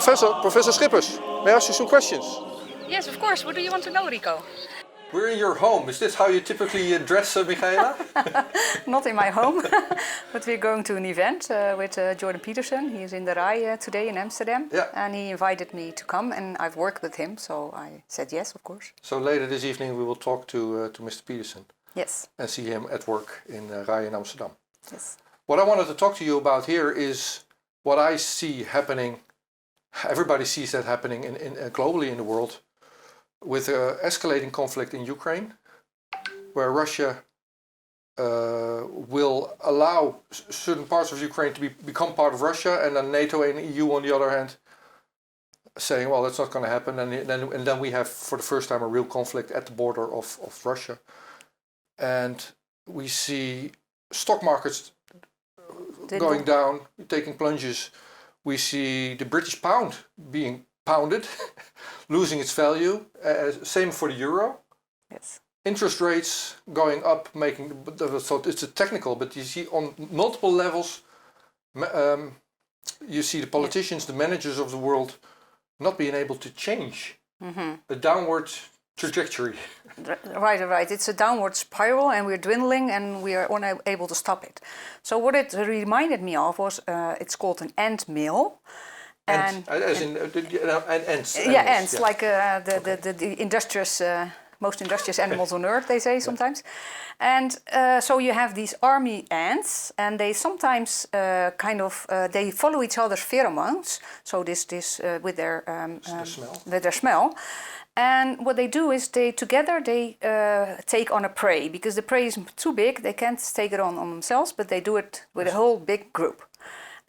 Professor Schippers, may I ask you some questions? Yes, of course. What do you want to know, Rico? We're in your home. Is this how you typically dress, Michaéla? Not in my home, but we're going to an event with Jordan Peterson. He is in the RAI today in Amsterdam. Yeah. And he invited me to come, and I've worked with him, so I said yes, of course. So later this evening we will talk to Mr. Peterson. Yes. And see him at work in RAI in Amsterdam. Yes. What I wanted to talk to you about here is what I see happening. Everybody sees that happening globally in the world, with escalating conflict in Ukraine, where Russia will allow certain parts of Ukraine to become part of Russia, and then NATO and EU on the other hand saying, well, that's not going to happen, and then we have for the first time a real conflict at the border of Russia. And we see stock markets going down, taking plunges. We see the British pound being pounded, losing its value. Same for the euro. Yes. Interest rates going up, so it's a technical, but you see on multiple levels, you see the politicians, the managers of the world, not being able to change a downward trajectory. Right. It's a downward spiral, and we're dwindling, and we are unable to stop it. So what it reminded me of was, it's called an ant mill. Ants. Yeah, ants, like the industrious, most industrious animals on earth, they say sometimes. And so you have these army ants, and they sometimes they follow each other's pheromones. So this with their smell. And what they do is they take on a prey, because the prey is too big, they can't take it on themselves, but they do it with a whole big group.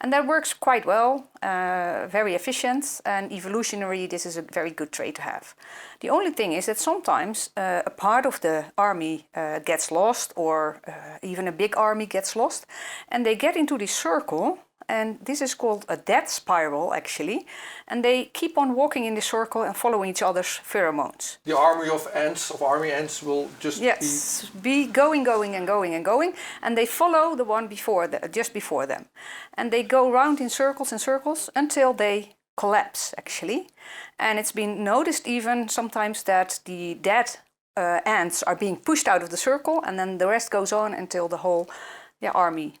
And that works quite well, very efficient, and evolutionary, this is a very good trait to have. The only thing is that sometimes a part of the army gets lost, or even a big army gets lost, and they get into this circle, and this is called a death spiral actually, and they keep on walking in this circle and following each other's pheromones. The army of army ants will just be going and going, and they follow the one just before them. And they go round in circles and circles until they collapse actually. And it's been noticed even sometimes that the dead ants are being pushed out of the circle, and then the rest goes on until the whole army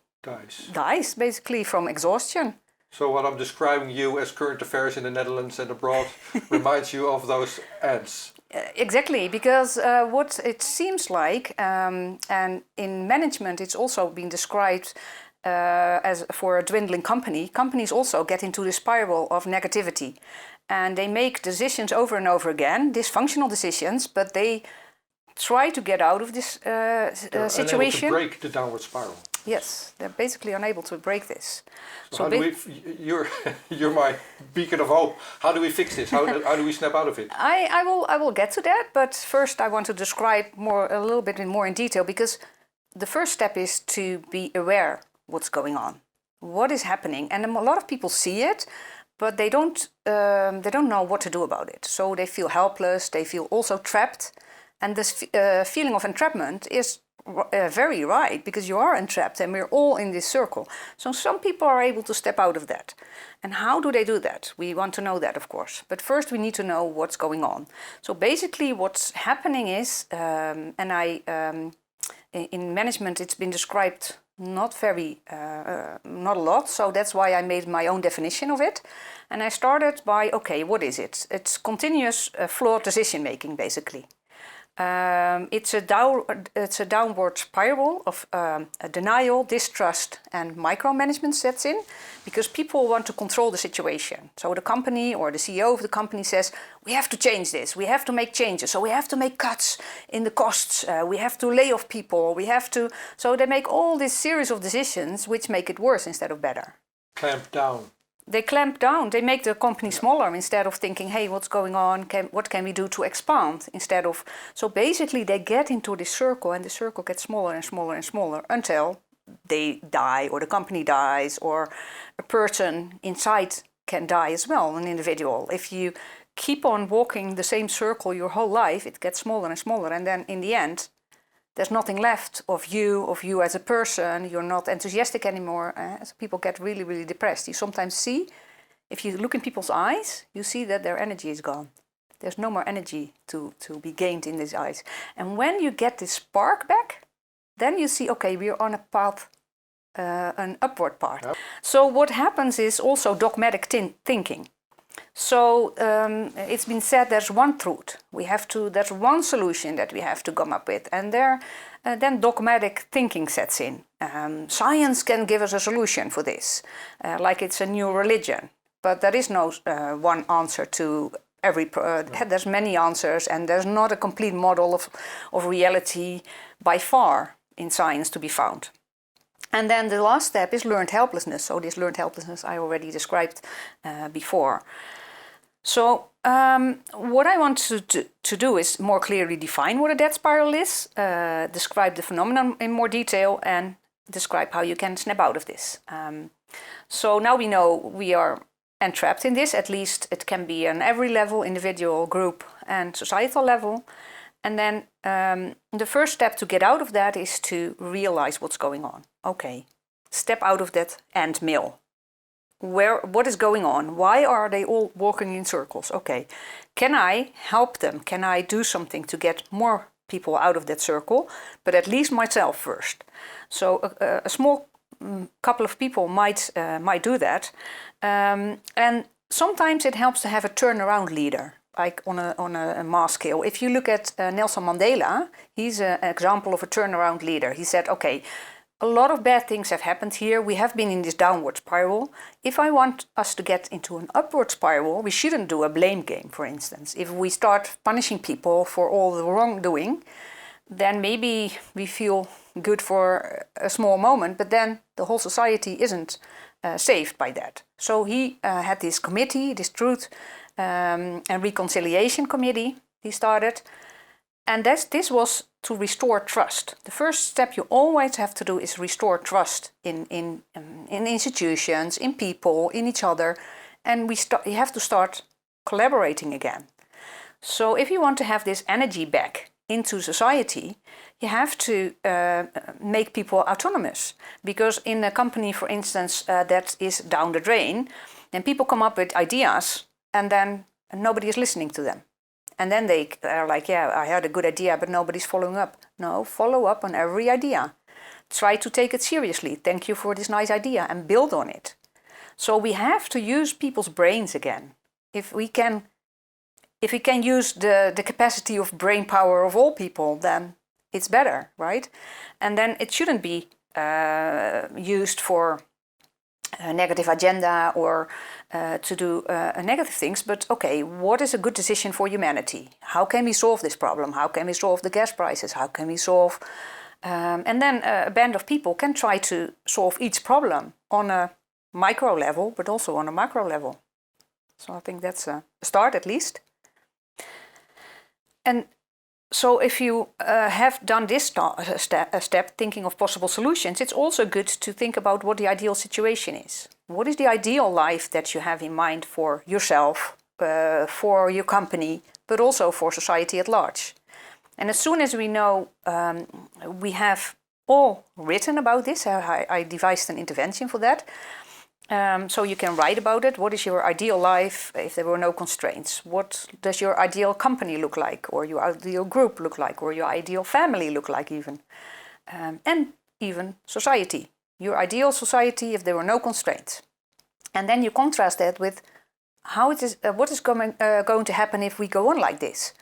dies basically from exhaustion. So what I'm describing you as current affairs in the Netherlands and abroad reminds you of those ants. Exactly, because what it seems like, and in management it's also been described as for a dwindling company. Companies also get into the spiral of negativity, and they make decisions over and over again, dysfunctional decisions, but they try to get out of this situation. Unable to break the downward spiral. Yes, they're basically unable to break this. So you're my beacon of hope. How do we fix this? How do we snap out of it? I will get to that, but first I want to describe a little bit more in detail, because the first step is to be aware what's going on, what is happening, and a lot of people see it, but they don't know what to do about it. So they feel helpless. They feel also trapped, and this feeling of entrapment is very right, because you are entrapped and we're all in this circle. So some people are able to step out of that. And how do they do that? We want to know that, of course. But first we need to know what's going on. So basically what's happening is, in management it's been described not a lot, so that's why I made my own definition of it. And I started by, okay, what is it? It's continuous flawed decision making, basically. It's a downward spiral of denial, distrust, and micromanagement sets in, because people want to control the situation. So the company or the CEO of the company says, we have to change this, we have to make changes, so we have to make cuts in the costs, we have to lay off people, so they make all this series of decisions which make it worse instead of better. Clamp down. They clamp down, they make the company smaller instead of thinking, hey, what's going on, what can we do to expand, so basically they get into this circle, and the circle gets smaller and smaller and smaller until they die, or the company dies, or a person inside can die as well, an individual. If you keep on walking the same circle your whole life, it gets smaller and smaller, and then in the end there's nothing left of you as a person. You're not enthusiastic anymore. So people get really, really depressed. You sometimes see if you look in people's eyes, you see that their energy is gone. There's no more energy to be gained in these eyes. And when you get this spark back, then you see, okay, we're on a path, an upward path. Yep. So what happens is also dogmatic thinking. So it's been said there's one truth. There's one solution that we have to come up with. And then dogmatic thinking sets in. Science can give us a solution for this, like it's a new religion. But there is no one answer to every, there's many answers, and there's not a complete model of reality by far in science to be found. And then the last step is learned helplessness. So this learned helplessness I already described before. So what I want to do is more clearly define what a death spiral is, describe the phenomenon in more detail, and describe how you can snap out of this. So now we know we are entrapped in this. At least it can be on every level, individual, group, and societal level. And then the first step to get out of that is to realize what's going on. Okay, step out of that ant mill. What is going on? Why are they all walking in circles? Okay, can I help them? Can I do something to get more people out of that circle? But at least myself first. So a small couple of people might do that. And sometimes it helps to have a turnaround leader, like on a mass scale. If you look at Nelson Mandela, he's an example of a turnaround leader. He said, okay, a lot of bad things have happened here. We have been in this downward spiral. If I want us to get into an upward spiral, we shouldn't do a blame game, for instance. If we start punishing people for all the wrongdoing, then maybe we feel good for a small moment, but then the whole society isn't saved by that. So he had this committee, this Truth and Reconciliation Committee he started. And this was to restore trust. The first step you always have to do is restore trust in institutions, in people, in each other. And you have to start collaborating again. So if you want to have this energy back into society, you have to make people autonomous. Because in a company, for instance, that is down the drain, then people come up with ideas and then nobody is listening to them. And then they are like, yeah, I had a good idea, but nobody's following up. No, follow up on every idea. Try to take it seriously. Thank you for this nice idea, and build on it. So we have to use people's brains again. If we can use the capacity of brain power of all people, then it's better, right? And then it shouldn't be used for a negative agenda or to do negative things, but okay, what is a good decision for humanity? How can we solve this problem? How can we solve the gas prices? How can we solve... and then a band of people can try to solve each problem on a micro level, but also on a macro level. So I think that's a start at least. And so if you have done this step, thinking of possible solutions, it's also good to think about what the ideal situation is. What is the ideal life that you have in mind for yourself, for your company, but also for society at large? And as soon as we know, we have all written about this, I devised an intervention for that. So you can write about it. What is your ideal life if there were no constraints? What does your ideal company look like, or your ideal group look like, or your ideal family look like even? And even society. Your ideal society if there were no constraints. And then you contrast that with what is going to happen if we go on like this.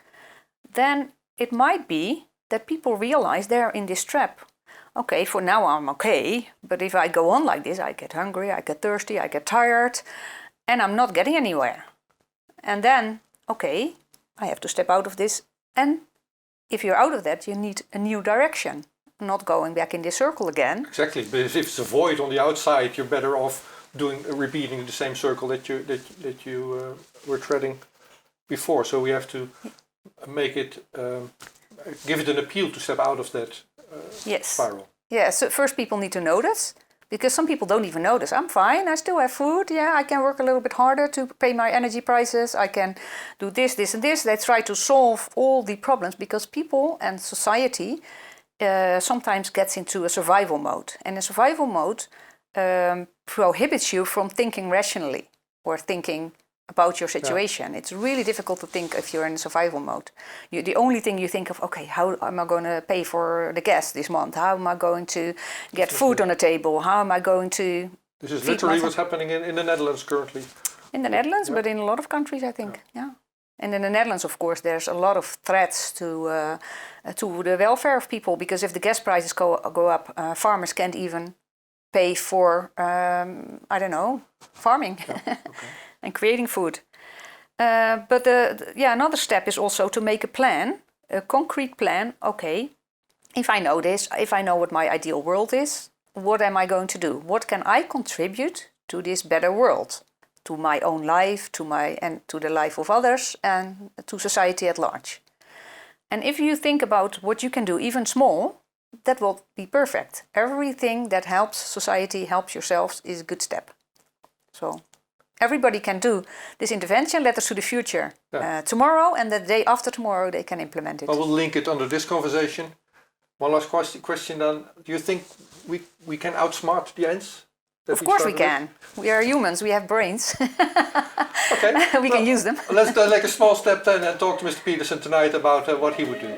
Then it might be that people realize they're in this trap. Okay, for now I'm okay, but if I go on like this, I get hungry, I get thirsty, I get tired, and I'm not getting anywhere. And then, okay, I have to step out of this. And if you're out of that, you need a new direction, not going back in this circle again. Exactly, but if it's a void on the outside, you're better off repeating the same circle that you were treading before. So we have to make it, give it an appeal to step out of that. Yes. Spiral. Yeah, so first people need to notice, because some people don't even notice. I'm fine, I still have food, yeah, I can work a little bit harder to pay my energy prices, I can do this, this and this. They try to solve all the problems because people and society sometimes gets into a survival mode. And a survival mode prohibits you from thinking rationally. or thinking about your situation. It's really difficult to think if you're in survival mode. The only thing you think of, okay, how am I going to pay for the gas this month? How am I going to get food on the table? How am I going to This is literally what's happening in the Netherlands currently. In the Netherlands, but in a lot of countries, I think, yeah. And in the Netherlands, of course, there's a lot of threats to the welfare of people, because if the gas prices go up, farmers can't even pay for, I don't know, farming and creating food. But another step is also to make a plan, a concrete plan. Okay, if I know this, if I know what my ideal world is, what am I going to do? What can I contribute to this better world? To my own life, to the life of others, and to society at large. And if you think about what you can do, even small, that will be perfect. Everything that helps society, helps yourselves, is a good step. So everybody can do this intervention, letters to the future, tomorrow, and the day after tomorrow they can implement it. I will link it under this conversation. One last question then. Do you think we can outsmart the ants? Of course we can. We are humans, we have brains. Okay. We can use them. Let's take a small step then and talk to Mr. Peterson tonight about what he would do.